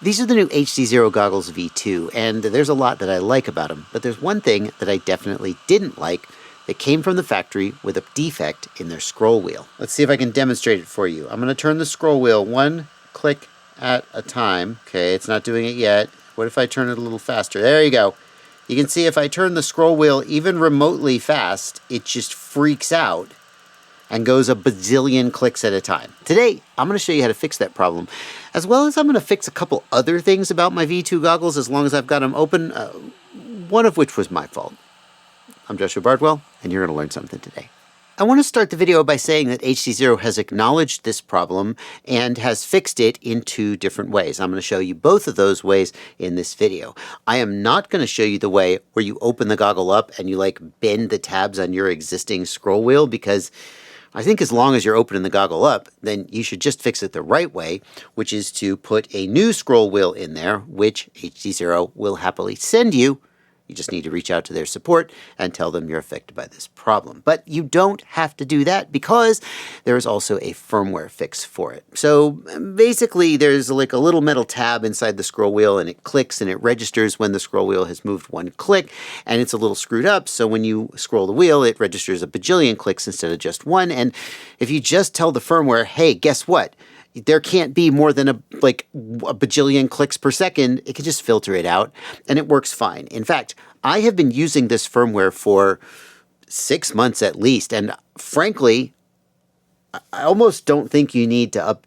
These are the new HDZero goggles V2, and there's a lot that I like about them, but there's one thing that I definitely didn't like that came from the factory with a defect in their scroll wheel. Let's see if I can demonstrate it for you. I'm going to turn the scroll wheel one click at a time. Okay, it's not doing it yet. What if I turn it a little faster? There you go. You can see if I turn the scroll wheel even remotely fast, it just freaks out and goes a bazillion clicks at a time. Today, I'm going to show you how to fix that problem, as well as I'm going to fix a couple other things about my V2 goggles as long as I've got them open, one of which was my fault. I'm Joshua Bardwell, and you're going to learn something today. I want to start the video by saying that HDZero has acknowledged this problem and has fixed it in two different ways. I'm going to show you both of those ways in this video. I am not going to show you the way where you open the goggle up and you bend the tabs on your existing scroll wheel, because I think as long as you're opening the goggle up, then you should just fix it the right way, which is to put a new scroll wheel in there, which HDZero will happily send you. You just need to reach out to their support and tell them you're affected by this problem. But you don't have to do that because there is also a firmware fix for it. So basically there's like a little metal tab inside the scroll wheel, and it clicks and it registers when the scroll wheel has moved one click, and it's a little screwed up. So when you scroll the wheel, it registers a bajillion clicks instead of just one. And if you just tell the firmware, hey, guess what? There can't be more than a bajillion clicks per second, it can just filter it out, and it works fine. In fact, I have been using this firmware for 6 months at least, and frankly, I almost don't think you need to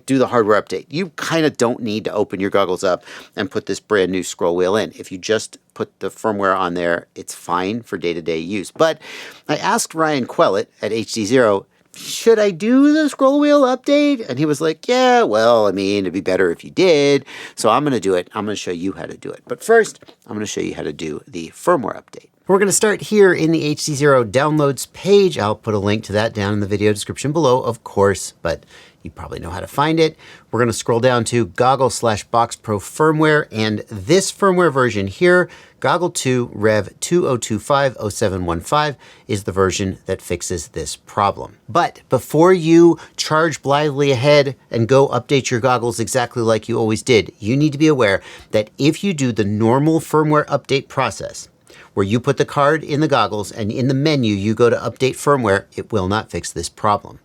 do the hardware update. You kind of don't need to open your goggles up and put this brand new scroll wheel in. If you just put the firmware on there, it's fine for day-to-day use. But I asked Ryan Quellet at HDZero, should I do the scroll wheel update? And he was like, yeah, well, I mean, it'd be better if you did. So I'm going to do it. I'm going to show you how to do it. But first, I'm going to show you how to do the firmware update. We're going to start here in the HDZero downloads page. I'll put a link to that down in the video description below, of course, but you probably know how to find it. We're going to scroll down to Goggle/Box Pro firmware, and this firmware version here, Goggle 2 Rev 20250715, is the version that fixes this problem. But before you charge blithely ahead and go update your goggles exactly like you always did, you need to be aware that if you do the normal firmware update process, where you put the card in the goggles and in the menu you go to update firmware, it will not fix this problem.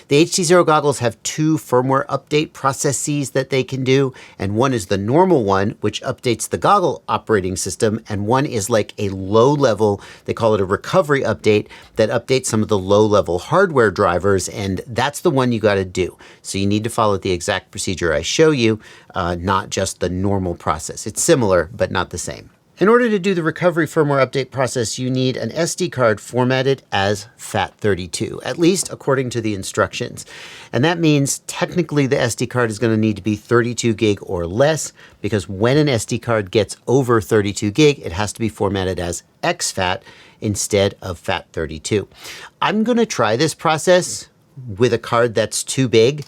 The HDZero goggles have two firmware update processes that they can do, and one is the normal one, which updates the goggle operating system, and one is like a low level, they call it a recovery update, that updates some of the low level hardware drivers, and that's the one you got to do. So you need to follow the exact procedure I show you, not just the normal process. It's similar, but not the same. In order to do the recovery firmware update process, you need an SD card formatted as FAT32, at least according to the instructions. And that means technically the SD card is going to need to be 32 gig or less, because when an SD card gets over 32 gig, it has to be formatted as exFAT instead of FAT32. I'm going to try this process with a card that's too big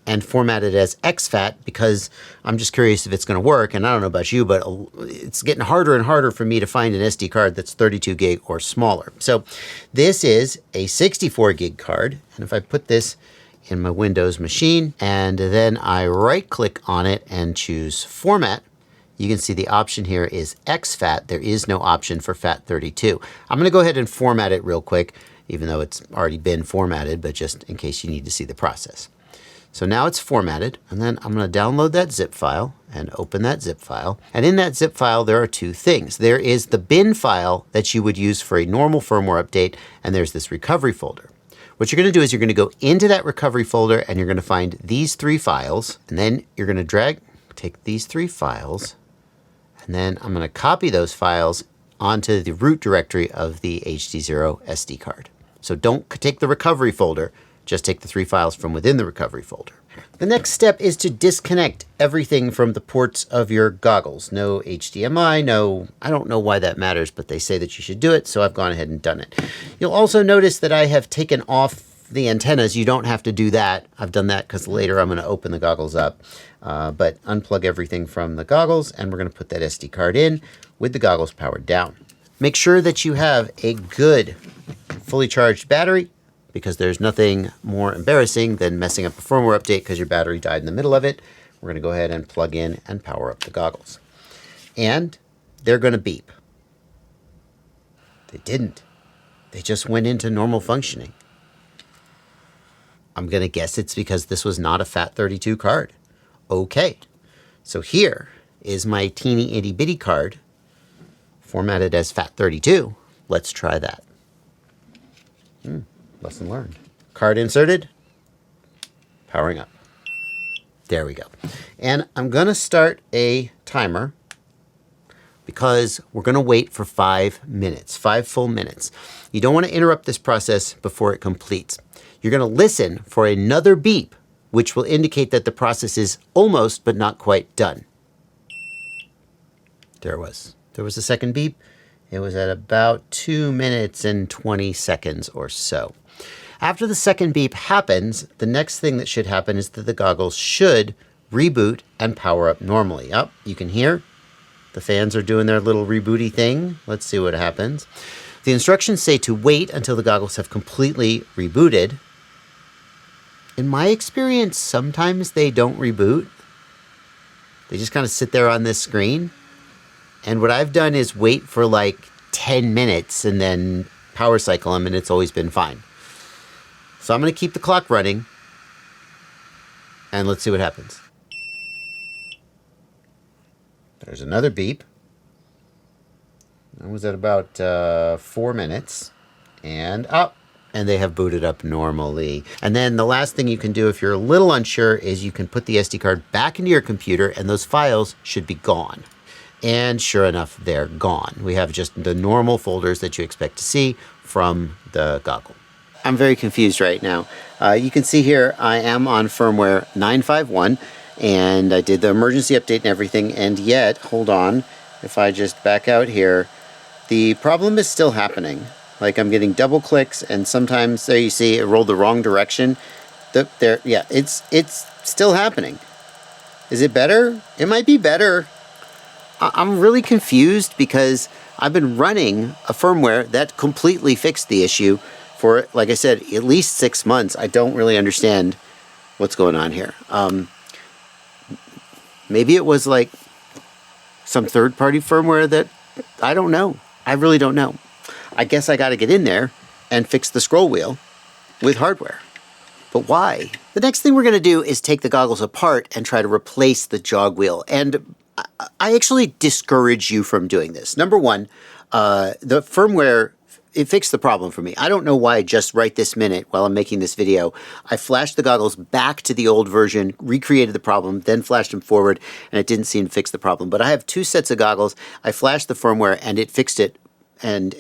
and format it as exFAT, because I'm just curious if it's going to work. And I don't know about you, but it's getting harder and harder for me to find an SD card that's 32 gig or smaller. So this is a 64 gig card. And if I put this in my Windows machine and then I right click on it and choose format, you can see the option here is exFAT. There is no option for FAT32. I'm going to go ahead and format it real quick, even though it's already been formatted, but just in case you need to see the process. So now it's formatted, and then I'm going to download that zip file and open that zip file. And in that zip file, there are two things. There is the bin file that you would use for a normal firmware update, and there's this recovery folder. What you're going to do is you're going to go into that recovery folder, and you're going to find these three files, and then you're going to take these three files, and then I'm going to copy those files onto the root directory of the HDZero SD card. So don't take the recovery folder. Just take the three files from within the recovery folder. The next step is to disconnect everything from the ports of your goggles. No HDMI, I don't know why that matters, but they say that you should do it, so I've gone ahead and done it. You'll also notice that I have taken off the antennas. You don't have to do that. I've done that because later I'm going to open the goggles up. But unplug everything from the goggles, and we're going to put that SD card in with the goggles powered down. Make sure that you have a good fully charged battery, because there's nothing more embarrassing than messing up a firmware update because your battery died in the middle of it. we're going to go ahead and plug in and power up the goggles. And they're going to beep. They didn't. They just went into normal functioning. I'm going to guess it's because this was not a FAT32 card. Okay, so here is my teeny itty bitty card formatted as FAT32. Let's try that. Lesson learned. Card inserted, powering up. There we go. And I'm going to start a timer because we're going to wait for 5 minutes, 5 full minutes. You don't want to interrupt this process before it completes. You're going to listen for another beep, which will indicate that the process is almost but not quite done. There it was. There was a second beep. It was at about 2 minutes and 20 seconds or so. After the second beep happens, the next thing that should happen is that the goggles should reboot and power up normally. Oh, you can hear the fans are doing their little rebooty thing. Let's see what happens. The instructions say to wait until the goggles have completely rebooted. In my experience, sometimes they don't reboot. They just kind of sit there on this screen. And what I've done is wait for like 10 minutes and then power cycle them, and it's always been fine. So I'm going to keep the clock running, and let's see what happens. There's another beep. That was at about 4 minutes. And up. And they have booted up normally. And then the last thing you can do if you're a little unsure is you can put the SD card back into your computer, and those files should be gone. And sure enough, they're gone. We have just the normal folders that you expect to see from the goggle. I'm very confused right now. You can see here I am on firmware 951, and I did the emergency update and everything, and yet, hold on, if I just back out here, the problem is still happening. Like I'm getting double clicks, and sometimes there you see it rolled the wrong direction. Yeah, it's still happening. Is it better? It might be better. I'm really confused because I've been running a firmware that completely fixed the issue for, like I said, at least 6 months. I don't really understand what's going on here. Maybe it was like some third-party firmware that, I don't know. I really don't know. I guess I got to get in there and fix the scroll wheel with hardware. But why? The next thing we're going to do is take the goggles apart and try to replace the jog wheel. And I actually discourage you from doing this. Number one, the firmware, it fixed the problem for me. I don't know why just right this minute while I'm making this video, I flashed the goggles back to the old version, recreated the problem, then flashed them forward, and it didn't seem to fix the problem. But I have 2 sets of goggles. I flashed the firmware and it fixed it. And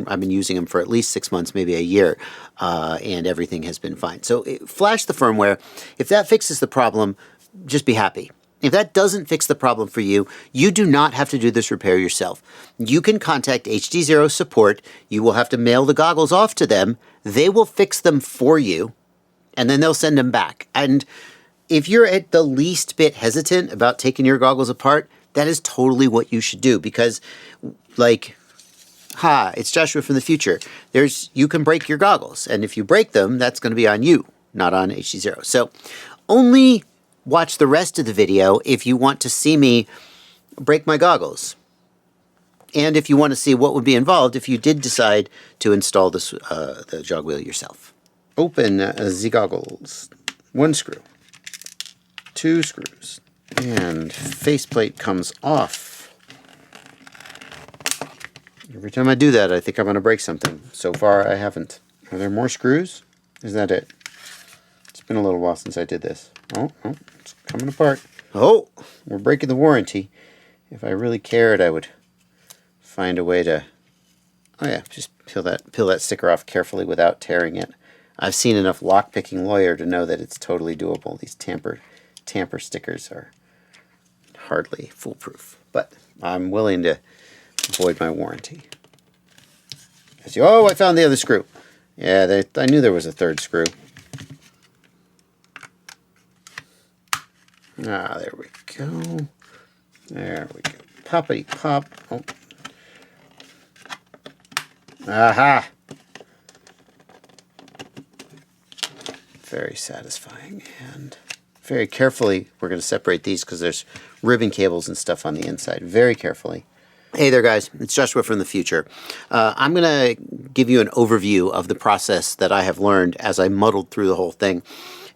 I've been using them for at least 6 months, maybe a year, and everything has been fine. So flash the firmware. If that fixes the problem, just be happy. If that doesn't fix the problem for you, you do not have to do this repair yourself. You can contact HDZero support. You will have to mail the goggles off to them. They will fix them for you, and then they'll send them back. And if you're at the least bit hesitant about taking your goggles apart, that is totally what you should do, because, like, it's Joshua from the future. You can break your goggles, and if you break them, that's going to be on you, not on HDZero. So only watch the rest of the video if you want to see me break my goggles. And if you want to see what would be involved if you did decide to install this, the jog wheel yourself. Open the goggles. 1 screw. 2 screws. And faceplate comes off. Every time I do that, I think I'm going to break something. So far, I haven't. Are there more screws? Is that it? It's been a little while since I did this. Oh, it's coming apart. Oh, we're breaking the warranty. If I really cared, I would find a way to... Oh yeah, just peel that sticker off carefully without tearing it. I've seen enough lock-picking lawyer to know that it's totally doable. These tamper stickers are hardly foolproof. But I'm willing to avoid my warranty. Oh, I found the other screw. Yeah, I knew there was a 3rd screw. There we go. There we go. Poppity pop. Oh. Aha! Very satisfying and very carefully, we're going to separate these because there's ribbon cables and stuff on the inside. Very carefully. Hey there, guys. It's Joshua from the future. I'm going to give you an overview of the process that I have learned as I muddled through the whole thing.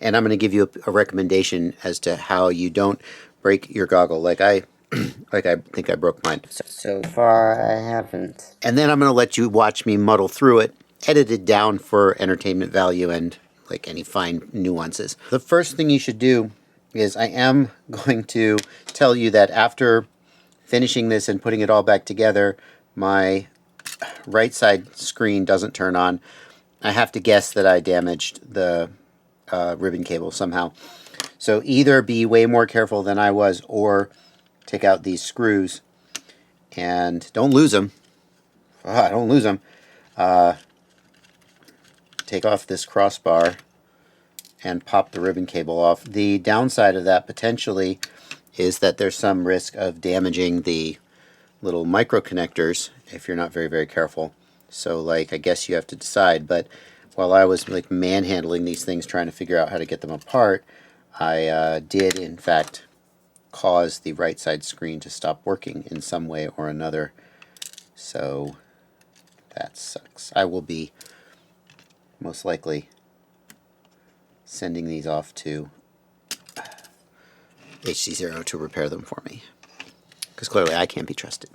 And I'm going to give you a recommendation as to how you don't break your goggle like I think I broke mine. So far, I haven't. And then I'm going to let you watch me muddle through it, edited down for entertainment value and like any fine nuances. The first thing you should do is I am going to tell you that after finishing this and putting it all back together, my right side screen doesn't turn on. I have to guess that I damaged the ribbon cable somehow. So either be way more careful than I was or take out these screws and don't lose them. Don't lose them. Take off this crossbar and pop the ribbon cable off. The downside of that potentially is that there's some risk of damaging the little micro connectors if you're not very, very careful. So like, I guess you have to decide. But while I was like manhandling these things trying to figure out how to get them apart, I did in fact cause the right side screen to stop working in some way or another. So that sucks. I will be most likely sending these off to HDZero to repair them for me, because clearly I can't be trusted.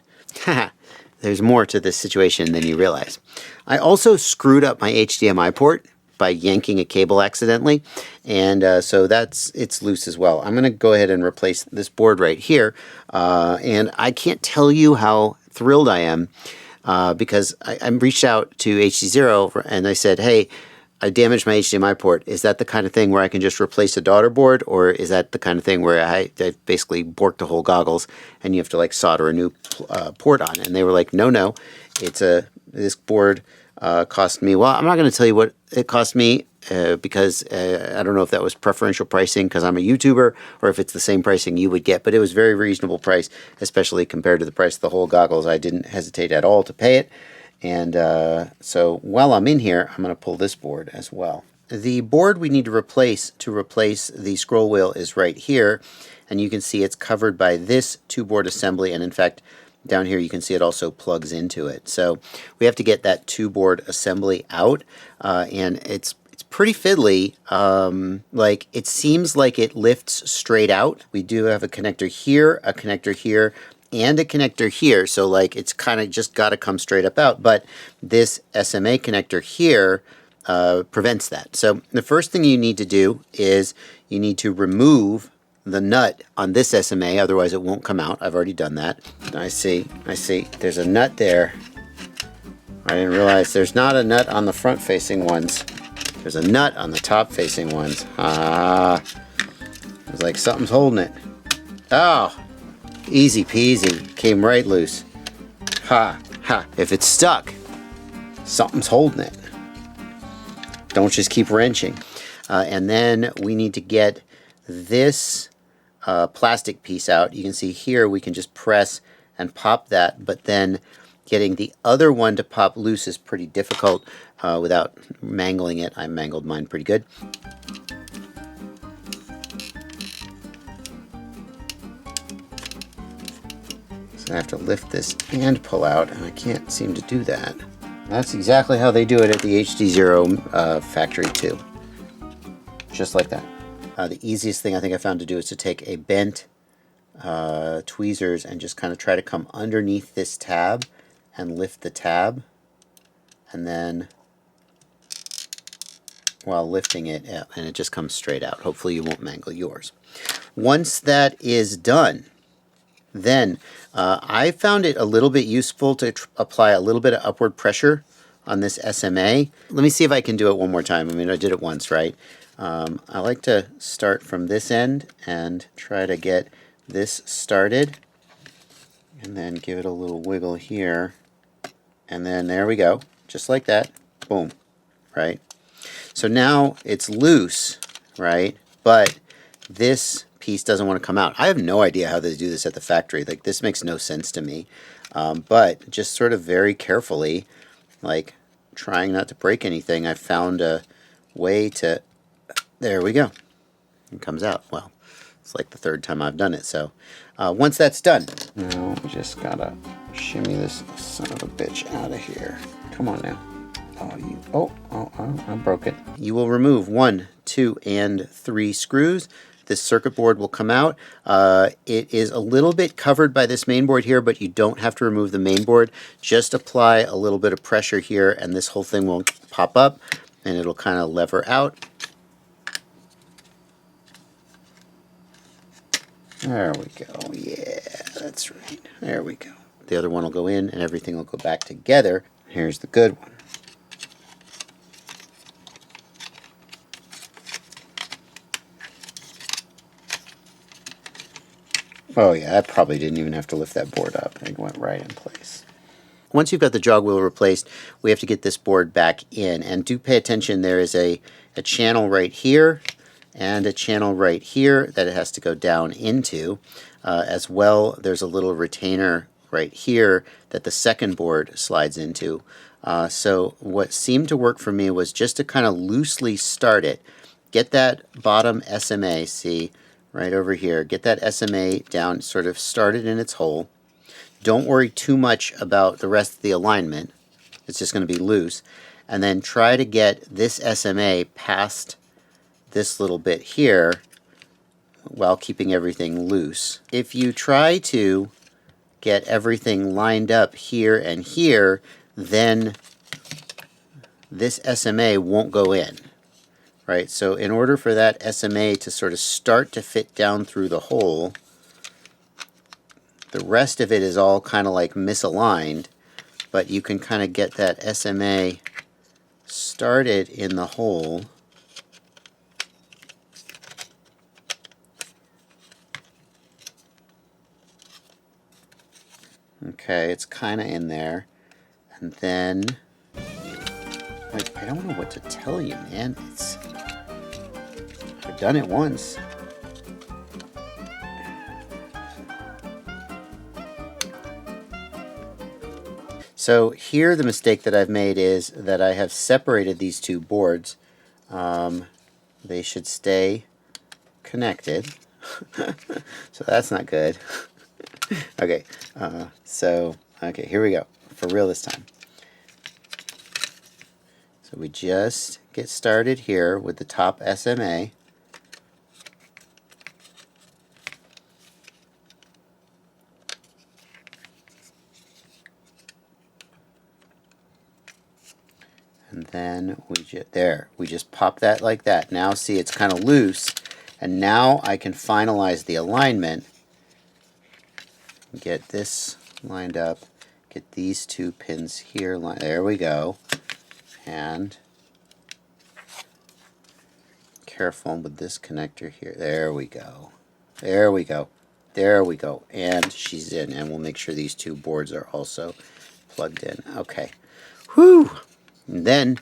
There's more to this situation than you realize. I also screwed up my HDMI port by yanking a cable accidentally, and so it's loose as well. I'm going to go ahead and replace this board right here, and I can't tell you how thrilled I am because I reached out to HDZero and I said, hey, I damaged my HDMI port. Is that the kind of thing where I can just replace a daughter board, or is that the kind of thing where I basically borked the whole goggles and you have to like solder a new port on? And they were like, no, this board cost me, well, I'm not going to tell you what it cost me because I don't know if that was preferential pricing because I'm a YouTuber or if it's the same pricing you would get, but it was very reasonable price, especially compared to the price of the whole goggles. I didn't hesitate at all to pay it. And so while I'm in here, I'm going to pull this board as well. The board we need to replace the scroll wheel is right here. And you can see it's covered by this two-board assembly. And in fact, down here you can see it also plugs into it. So we have to get that two-board assembly out. And it's pretty fiddly. Like it seems like it lifts straight out. We do have a connector here, and a connector here, so like it's kind of just got to come straight up out, but this SMA connector here prevents that. So the first thing you need to do is you need to remove the nut on this SMA, otherwise it won't come out. I've already done that. I see, there's a nut there. I didn't realize there's not a nut on the front facing ones. There's a nut on the top facing ones. It's like something's holding it. Oh! Easy peasy, came right loose. Ha, ha. If it's stuck, something's holding it. Don't just keep wrenching. And then we need to get this plastic piece out. You can see here we can just press and pop that, but then getting the other one to pop loose is pretty difficult without mangling it. I mangled mine pretty good. I have to lift this and pull out, and I can't seem to do that. That's exactly how they do it at the HDZero factory too. Just like that. The easiest thing I think I found to do is to take a bent tweezers and just kind of try to come underneath this tab and lift the tab, and then while lifting it, and it just comes straight out. Hopefully you won't mangle yours. Once that is done, then I found it a little bit useful to apply a little bit of upward pressure on this SMA. Let me see if I can do it one more time. I mean, I did it once, right? I like to start from this end and try to get this started, and then give it a little wiggle here, and then there we go, just like that. Boom, right? So now it's loose, right? But this piece doesn't want to come out. I have no idea how they do this at the factory. Like, this makes no sense to me. But just sort of very carefully, like trying not to break anything, I found a way to, there we go. and comes out. Well, it's like the third time I've done it. So once that's done, now we just gotta shimmy this son of a bitch out of here. Come on now. I broke it. You will remove 1, 2, and 3 screws. This circuit board will come out. It is a little bit covered by this main board here, but you don't have to remove the main board. Just apply a little bit of pressure here, and this whole thing will pop up, and it'll kind of lever out. There we go. Yeah, that's right. There we go. The other one will go in, and everything will go back together. Here's the good one. Oh yeah, I probably didn't even have to lift that board up. It went right in place. Once you've got the jog wheel replaced, we have to get this board back in. And do pay attention, there is a channel right here and a channel right here that it has to go down into. As well, there's a little retainer right here that the second board slides into. So what seemed to work for me was just to kind of loosely start it. Get that bottom SMA, see, right over here. Get that SMA down, sort of started in its hole. Don't worry too much about the rest of the alignment. It's just going to be loose. And then try to get this SMA past this little bit here while keeping everything loose. If you try to get everything lined up here and here, then this SMA won't go in. Right, so in order for that SMA to sort of start to fit down through the hole, the rest of it is all kind of like misaligned, but you can kind of get that SMA started in the hole. Okay, it's kind of in there. And then, like, I don't know what to tell you, man. I've done it once. So here the mistake that I've made is that I have separated these two boards. They should stay connected. So that's not good. Okay, okay, here we go. For real this time. So we just get started here with the top SMA. And then we just pop that like that. Now see, it's kind of loose, and now I can finalize the alignment. Get this lined up, get these two pins here, there we go, and careful with this connector here, there we go, there we go, there we go, and she's in, and we'll make sure these two boards are also plugged in. Okay, whew, and then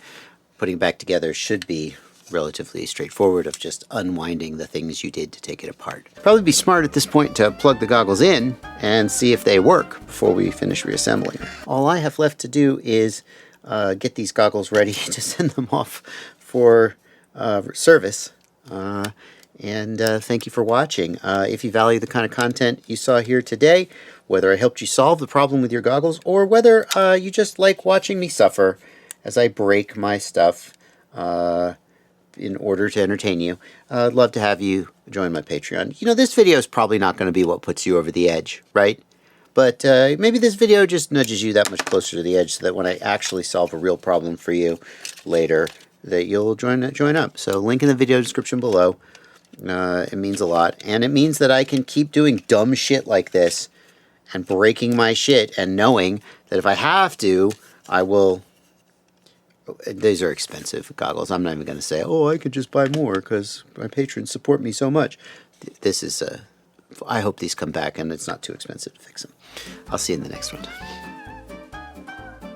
putting it back together should be relatively straightforward of just unwinding the things you did to take it apart. Probably be smart at this point to plug the goggles in and see if they work before we finish reassembling. All I have left to do is get these goggles ready to send them off for service. Thank you for watching. If you value the kind of content you saw here today, whether I helped you solve the problem with your goggles or whether you just like watching me suffer as I break my stuff in order to entertain you, I'd love to have you join my Patreon. You know, this video is probably not going to be what puts you over the edge, right? But maybe this video just nudges you that much closer to the edge so that when I actually solve a real problem for you later, that you'll join up. So link in the video description below. It means a lot. And it means that I can keep doing dumb shit like this and breaking my shit and knowing that if I have to, I will... These are expensive goggles. I'm not even going to say, oh, I could just buy more because my patrons support me so much. This is I hope these come back and it's not too expensive to fix them. I'll see you in the next one.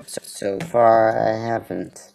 So far, I haven't.